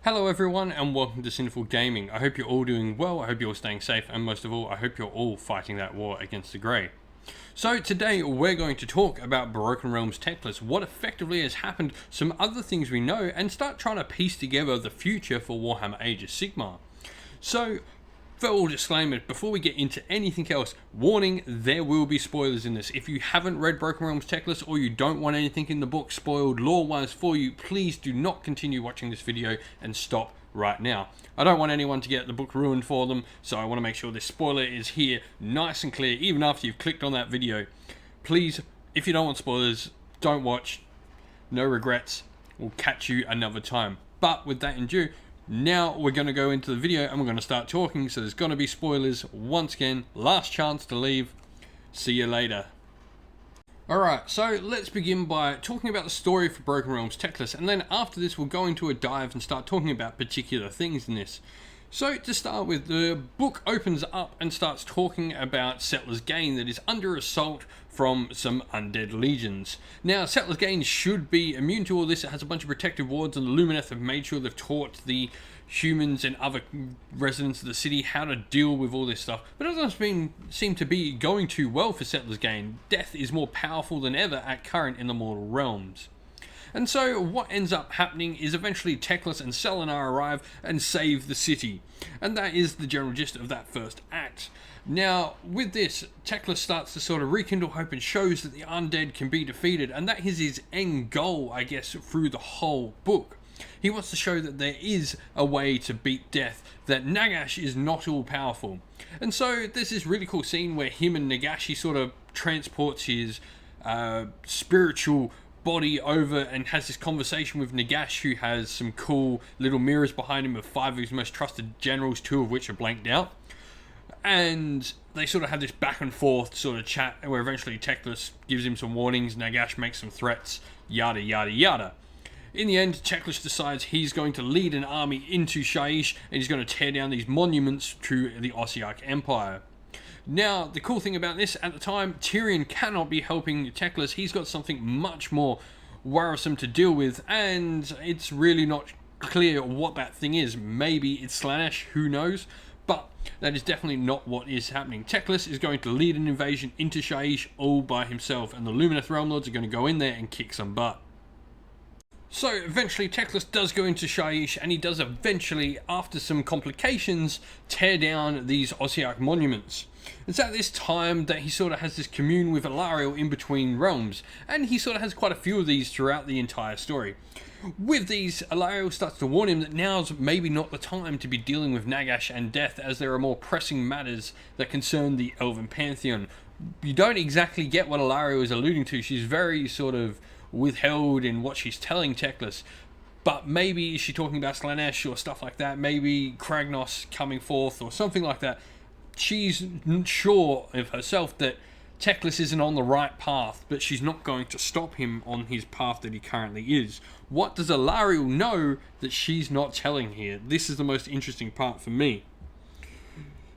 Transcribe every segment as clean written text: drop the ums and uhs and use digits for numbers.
Hello everyone and welcome to Sinful Gaming. I hope you're all doing well, I hope you're all staying safe, and most of all, I hope you're all fighting that war against the Grey. So today we're going to talk about Broken Realms Teclis, what effectively has happened, some other things we know, and start trying to piece together the future for Warhammer Age of Sigmar. So, full disclaimer, before we get into anything else, warning, there will be spoilers in this. If you haven't read Broken Realms Teclis or you don't want anything in the book spoiled lore-wise for you, please do not continue watching this video and stop right now. I don't want anyone to get the book ruined for them, so I want to make sure this spoiler is here nice and clear, even after you've clicked on that video. Please, if you don't want spoilers, don't watch. No regrets. We'll catch you another time. But with that in view, now we're going to go into the video and we're going to start talking, so there's going to be spoilers once again. Last chance to leave. See you later. Alright, so let's begin by talking about the story for Broken Realms Teclis, and then after this we'll go into a dive and start talking about particular things in this. So to start with, the book opens up and starts talking about Settlers Gain that is under assault from some undead legions. Now, Settlers Gain should be immune to all this. It has a bunch of protective wards, and the Lumineth have made sure they've taught the humans and other residents of the city how to deal with all this stuff. But it doesn't seem to be going too well for Settlers Gain. Death is more powerful than ever at current in the mortal realms. And so what ends up happening is eventually Teclis and Slanash arrive and save the city. And that is the general gist of that first act. Now, with this, Teclis starts to sort of rekindle hope and shows that the undead can be defeated. And that is his end goal, I guess, through the whole book. He wants to show that there is a way to beat death, that Nagash is not all powerful. And so there's this really cool scene where him and Nagash, he sort of transports his spiritual body over and has this conversation with Nagash, who has some cool little mirrors behind him of 5 of his most trusted generals, 2 of which are blanked out. And they sort of have this back and forth sort of chat where eventually Teclis gives him some warnings, Nagash makes some threats, yada yada yada. In the end, Teclis decides he's going to lead an army into Shaiish and he's going to tear down these monuments to the Ossiarch Empire. Now, the cool thing about this, at the time, Tyrion cannot be helping Teclis. He's got something much more worrisome to deal with, and it's really not clear what that thing is. Maybe it's Slanash, who knows? But that is definitely not what is happening. Teclis is going to lead an invasion into Shaiish all by himself, and the Lumineth Realm Lords are going to go in there and kick some butt. So eventually Teclis does go into Shaiish, and he does eventually, after some complications, tear down these Ossiarch monuments. It's at this time that he sort of has this commune with Alario in between realms, and he sort of has quite a few of these throughout the entire story. With these, Alario starts to warn him that now's maybe not the time to be dealing with Nagash and Death, as there are more pressing matters that concern the Elven Pantheon. You don't exactly get what Alario is alluding to. She's very sort of withheld in what she's telling Teclis, but maybe is she talking about Slanash or stuff like that, maybe Kragnos coming forth or something like that. She's sure of herself that Teclis isn't on the right path, but she's not going to stop him on his path that he currently is. What does Alario know that she's not telling here? This is the most interesting part for me.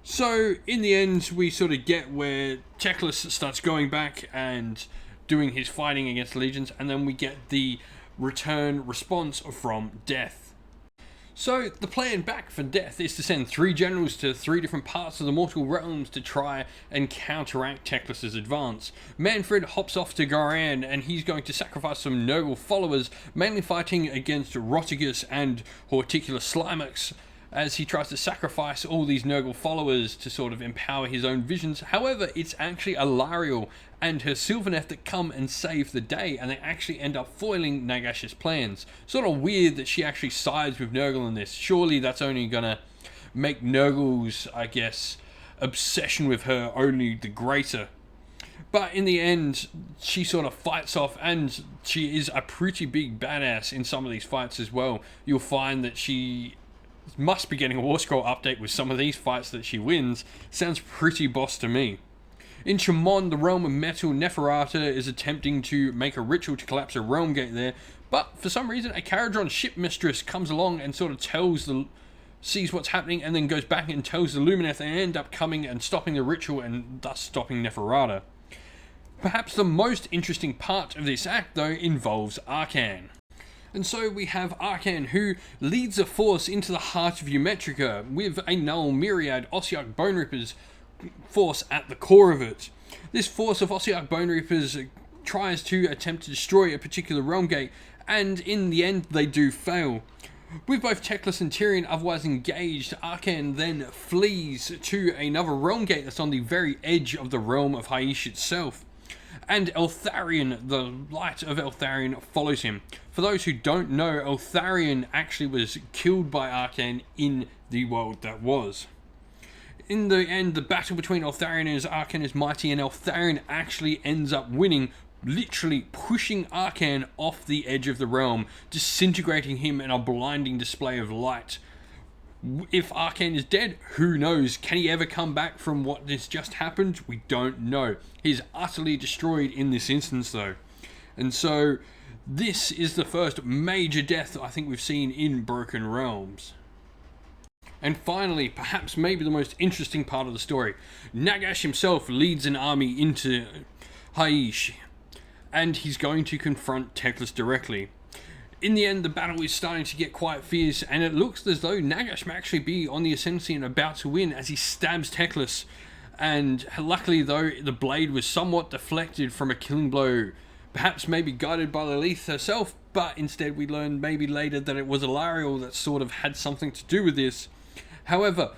So in the end, we sort of get where Teclis starts going back and doing his fighting against legions, and then we get the return response from Death. So the plan back for Death is to send 3 generals to 3 different parts of the mortal realms to try and counteract Teclis' advance. Manfred hops off to Goran, and he's going to sacrifice some Nurgle followers, mainly fighting against Rotigus and Horticulus Slimax, as he tries to sacrifice all these Nurgle followers to sort of empower his own visions. However, it's actually Alario and her Sylvaneth that come and save the day, and they actually end up foiling Nagash's plans. Sort of weird that she actually sides with Nurgle in this. Surely that's only gonna make Nurgle's, I guess, obsession with her only the greater. But in the end, she sort of fights off, and she is a pretty big badass in some of these fights as well. You'll find that she must be getting a War Scroll update with some of these fights that she wins. Sounds pretty boss to me. In Chamon, the realm of metal, Neferata is attempting to make a ritual to collapse a realm gate there, but for some reason a Caradron ship mistress comes along and sort of sees what's happening, and then goes back and tells the Lumineth, and end up coming and stopping the ritual and thus stopping Neferata. Perhaps the most interesting part of this act though involves Arcane. And so we have Arcane, who leads a force into the heart of Eumetrica with a null myriad Ossiarch Bone Rippers force at the core of it. This force of Ossiarch Bone Rippers tries to attempt to destroy a particular realm gate, and in the end they do fail. With both Teclis and Tyrion otherwise engaged, Arcane then flees to another realm gate that's on the very edge of the realm of Hyeish itself. And Eltharion, the light of Eltharion, follows him. For those who don't know, Eltharion actually was killed by Arcane in the world that was. In the end, the battle between Eltharion and Arcane is mighty, and Eltharion actually ends up winning, literally pushing Arcane off the edge of the realm, disintegrating him in a blinding display of light. If Arcane is dead, who knows? Can he ever come back from what has just happened? We don't know. He's utterly destroyed in this instance though. And so this is the first major death I think we've seen in Broken Realms. And finally, perhaps maybe the most interesting part of the story, Nagash himself leads an army into Hyeish, and he's going to confront Teclis directly. In the end, the battle is starting to get quite fierce, and it looks as though Nagash may actually be on the ascendancy and about to win as he stabs Teclis. And luckily though, the blade was somewhat deflected from a killing blow, perhaps maybe guided by Lilith herself, but instead we learned maybe later that it was Alario that sort of had something to do with this. However,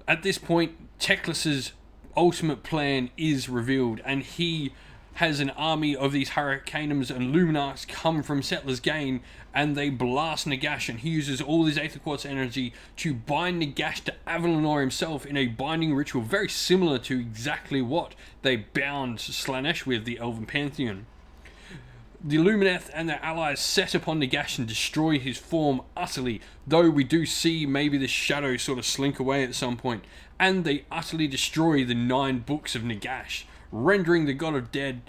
at this point, Teclis's ultimate plan is revealed, and he has an army of these Hurricanums and Luminarchs come from Settler's Gain, and they blast Nagash, and he uses all his Aether Quartz energy to bind Nagash to Avalanor himself in a binding ritual very similar to exactly what they bound Slanash with, the Elven Pantheon. The Lumineth and their allies set upon Nagash and destroy his form utterly, though we do see maybe the shadow sort of slink away at some point, and they utterly destroy the 9 books of Nagash, rendering the God of Dead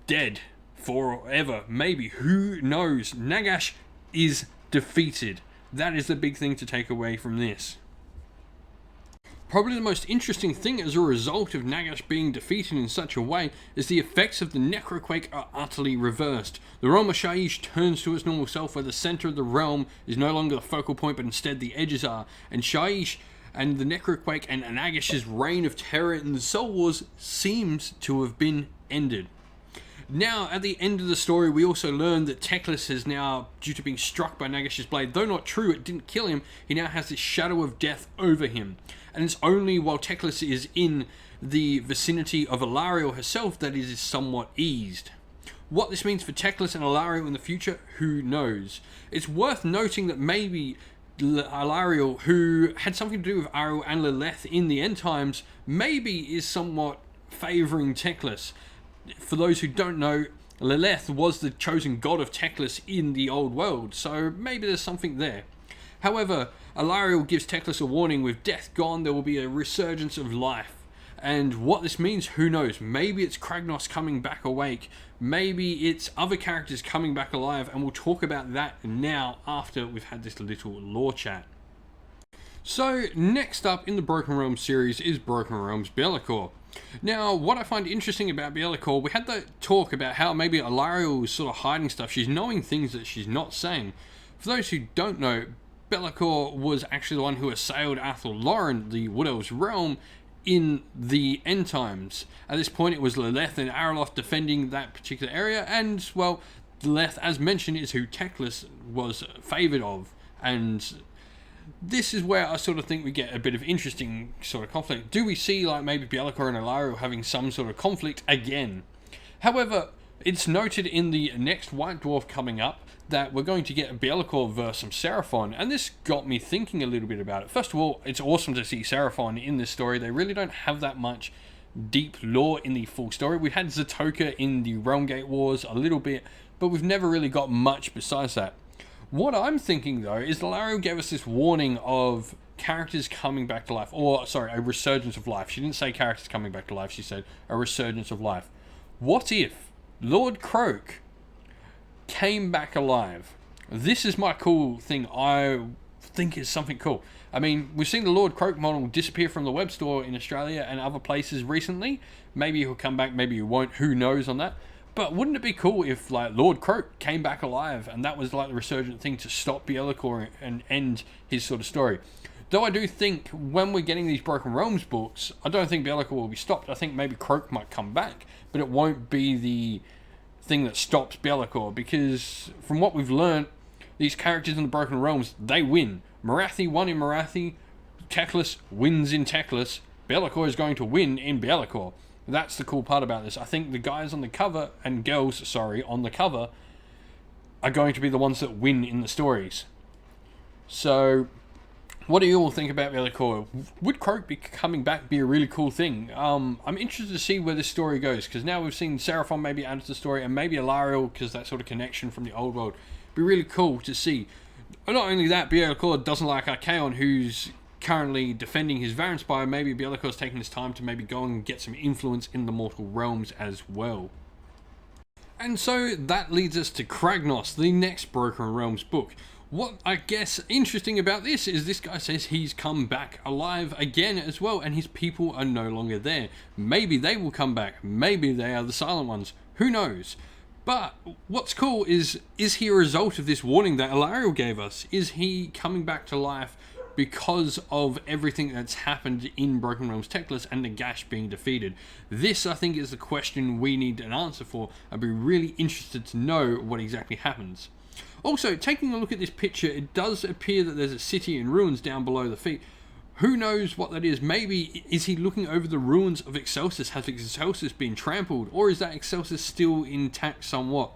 dead forever. Maybe, who knows? Nagash is defeated. That is the big thing to take away from this. Probably the most interesting thing as a result of Nagash being defeated in such a way is the effects of the Necroquake are utterly reversed. The realm of Hyeish turns to its normal self, where the center of the realm is no longer the focal point but instead the edges are, and Hyeish and the Necroquake and Nagash's reign of terror in the Soul Wars seems to have been ended. Now, at the end of the story, we also learn that Teclis is now, due to being struck by Nagash's blade, though not true, it didn't kill him, he now has this shadow of death over him. And it's only while Teclis is in the vicinity of Alario herself that it is somewhat eased. What this means for Teclis and Alario in the future, who knows? It's worth noting that maybe Alario, who had something to do with Ariel and Lilith in the end times, maybe is somewhat favouring Teclis. For those who don't know, Lilith was the chosen god of Teclis in the old world, so maybe there's something there. However, Alario gives Teclis a warning: with death gone, there will be a resurgence of life. And what this means, who knows? Maybe it's Kragnos coming back awake. Maybe it's other characters coming back alive, and we'll talk about that now after we've had this little lore chat. So, next up in the Broken Realms series is Broken Realms Bellacor. Now, what I find interesting about Bellacor, we had that talk about how maybe Alario was sort of hiding stuff. She's knowing things that she's not saying. For those who don't know, Bellacor was actually the one who assailed Athel Loren, the Wood Elves' realm, in the end times. At this point, it was Lilith and Araloth defending that particular area, and, well, Lilith, as mentioned, is who Teclis was favoured of, and this is where I sort of think we get a bit of interesting sort of conflict. Do we see, like, maybe Bellacor and Alario having some sort of conflict again? However, it's noted in the next White Dwarf coming up that we're going to get Bellacor versus Seraphon, and this got me thinking a little bit about it. First of all, it's awesome to see Seraphon in this story. They really don't have that much deep lore in the full story. We had Zatoka in the Realm Gate Wars a little bit, but we've never really got much besides that. What I'm thinking, though, is Alario gave us this warning of characters coming back to life, or, sorry, a resurgence of life. She didn't say characters coming back to life, she said a resurgence of life. What if Lord Croak came back alive? This is my cool thing. I think is something cool. I mean, we've seen the Lord Croak model disappear from the web store in Australia and other places recently. Maybe he'll come back, maybe he won't, who knows on that. But wouldn't it be cool if like Lord Croak came back alive and that was like the resurgent thing to stop Bellacor and end his sort of story? Though I do think when we're getting these Broken Realms books, I don't think Bellacor will be stopped. I think maybe Croak might come back, but it won't be the thing that stops Bellacor, because from what we've learned, these characters in the Broken Realms, they win. Morathi won in Morathi, Teclis wins in Teclis, Bellacor is going to win in Bellacor. That's the cool part about this. I think the guys on the cover, and girls, sorry, on the cover, are going to be the ones that win in the stories. So, what do you all think about Bellacor? Would Croak be coming back be a really cool thing? I'm interested to see where this story goes, because now we've seen Seraphon maybe added to the story, and maybe Alario, because that sort of connection from the old world. Be really cool to see. And not only that, Bellacor doesn't like Archaon, who's currently defending his Varanspire. Maybe Bellacor's taking his time to maybe go and get some influence in the mortal realms as well. And so that leads us to Kragnos, the next Broken Realms book. What I guess interesting about this is this guy says he's come back alive again as well, and his people are no longer there. Maybe they will come back. Maybe they are the Silent Ones. Who knows? But what's cool is he a result of this warning that Alario gave us? Is he coming back to life because of everything that's happened in Broken Realms Teclis and Nagash being defeated? This, I think, is the question we need an answer for. I'd be really interested to know what exactly happens. Also, taking a look at this picture, it does appear that there's a city in ruins down below the feet. Who knows what that is? Maybe is he looking over the ruins of Excelsis? Has Excelsis been trampled? Or is that Excelsis still intact somewhat?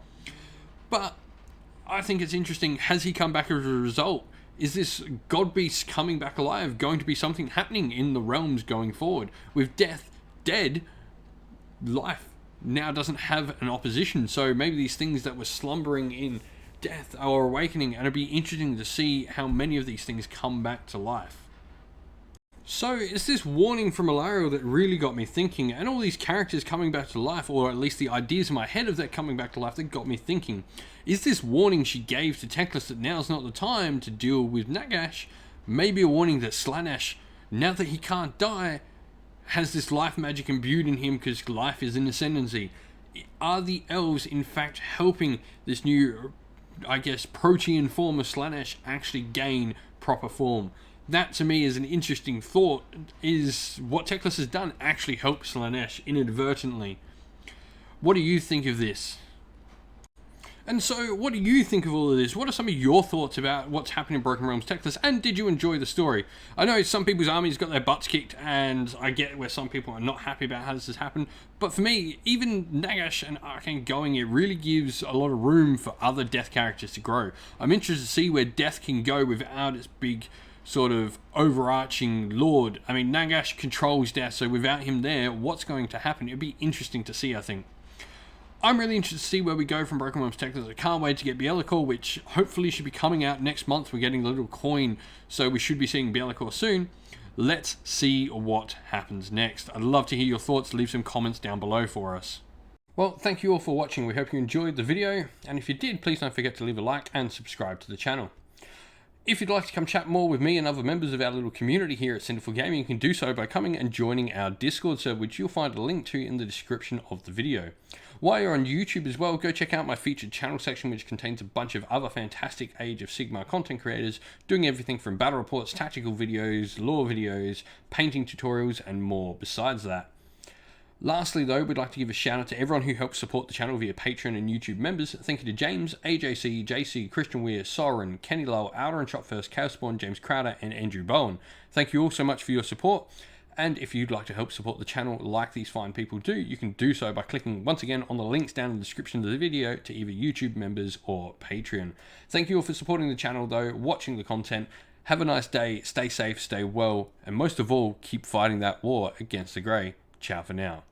But I think it's interesting. Has he come back as a result? Is this God Beast coming back alive going to be something happening in the realms going forward? With Death dead, life now doesn't have an opposition. So maybe these things that were slumbering in Death are awakening, and it'd be interesting to see how many of these things come back to life. So it's this warning from Alario that really got me thinking, and all these characters coming back to life, or at least the ideas in my head of that coming back to life, that got me thinking. Is this warning she gave to Teclis that now's not the time to deal with Nagash, maybe a warning that Slanash, now that he can't die, has this life magic imbued in him because life is in ascendancy? Are the elves in fact helping this new, I guess, protean form of Slanash actually gain proper form? That to me is an interesting thought. Is what Teclis has done actually help Slanash inadvertently? What do you think of this? And so, what do you think of all of this? What are some of your thoughts about what's happening in Broken Realms Teclis? And did you enjoy the story? I know some people's armies got their butts kicked, and I get where some people are not happy about how this has happened. But for me, even Nagash and Arcane going, it really gives a lot of room for other Death characters to grow. I'm interested to see where Death can go without its big sort of overarching lord. I mean, Nagash controls Death, so without him there, what's going to happen? It'd be interesting to see, I think. I'm really interested to see where we go from Broken Realms Teclis. I can't wait to get Bellacor, which hopefully should be coming out next month. We're getting the little coin, so we should be seeing Bellacor soon. Let's see what happens next. I'd love to hear your thoughts. Leave some comments down below for us. Well, thank you all for watching. We hope you enjoyed the video, and if you did, please don't forget to leave a like and subscribe to the channel. If you'd like to come chat more with me and other members of our little community here at Sinful Gaming, you can do so by coming and joining our Discord server, which you'll find a link to in the description of the video. While you're on YouTube as well, go check out my featured channel section, which contains a bunch of other fantastic Age of Sigmar content creators doing everything from battle reports, tactical videos, lore videos, painting tutorials, and more besides that. Lastly though, we'd like to give a shout out to everyone who helps support the channel via Patreon and YouTube members. Thank you to James, AJC, JC, Christian Weir, Soren, Kenny Lowell, Outer and Shot First, Chaospawn, James Crowder, and Andrew Bowen. Thank you all so much for your support. And if you'd like to help support the channel like these fine people do, you can do so by clicking once again on the links down in the description of the video to either YouTube members or Patreon. Thank you all for supporting the channel though, watching the content. Have a nice day, stay safe, stay well, and most of all, keep fighting that war against the Grey. Ciao for now.